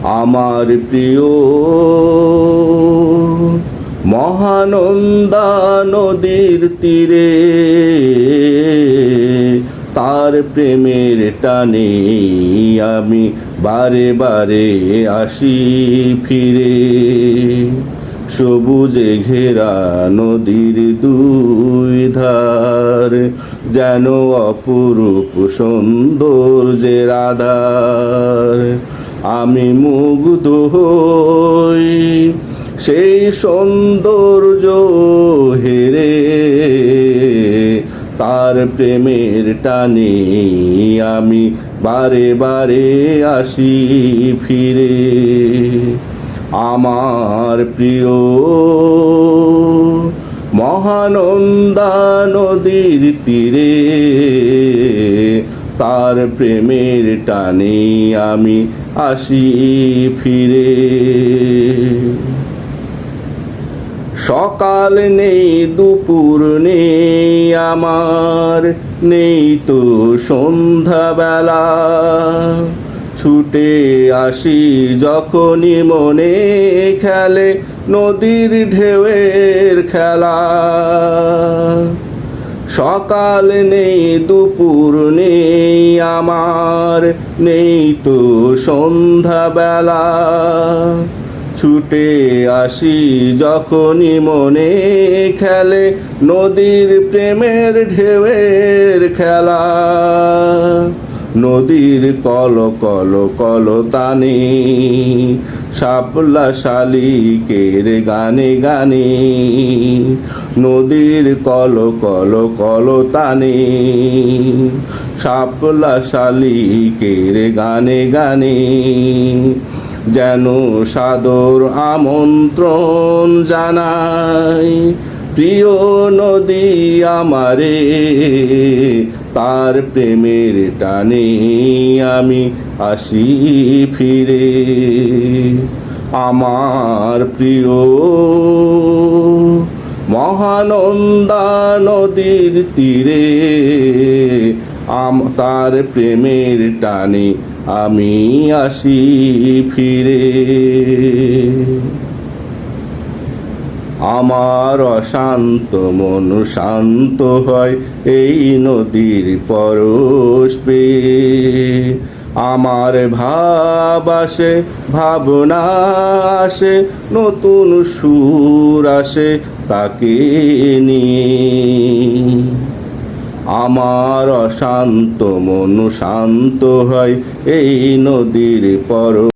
আমার প্রিয় মহানন্দা নদীর তীরে তার প্রেমের টানে আমি বারে বারে আসি ফিরে। সবুজে ঘেরা নদীর দুই ধার যেন অপরূপ সৌন্দর্যের আধার। আমি মুগ্ধ হই সেই সৌন্দর্য হেরে, তার প্রেমের টানে আমি বারে বারে আসি ফিরে। আমার প্রিয় মহানন্দা নদীর তীরে তার প্রেমের টানে আমি আসি ফিরে। সকাল নেই দুপুর নেই আমার, নেই তো সন্ধ্যাবেলা। ছুটে আসি যখনই মনে খেলে নদীর ঢেউয়ের খেলা। সকাল নেই দুপুর নেই আমার, নেই তো সন্ধ্যাবেলা। ছুটে আসি যখনই মনে খেলে নদীর প্রেমের ঢেউয়ের খেলা। নদীর কল কল কল তানে শাপলা শালিকের গানে গানে। নদীর কল কল কল তানে শাপলা শালিকের গানে গানে। যেন সাদর আমন্ত্রণ জানাই প্রিয় নদী আমারে, তার প্রেমের টানে আমি আসি ফিরে। আমার প্রিয় মহানন্দা নদীর তীরে তার প্রেমের টানে আমি আসি ফিরে। আমার অশান্ত মন শান্ত হয় এই নদীর পরশ পেয়ে। আমার ভাব আসে ভাবনা আসে নতুন সুর আসে তাকে নিয়ে। আমার অশান্ত মন শান্ত হয় এই নদীর পরশ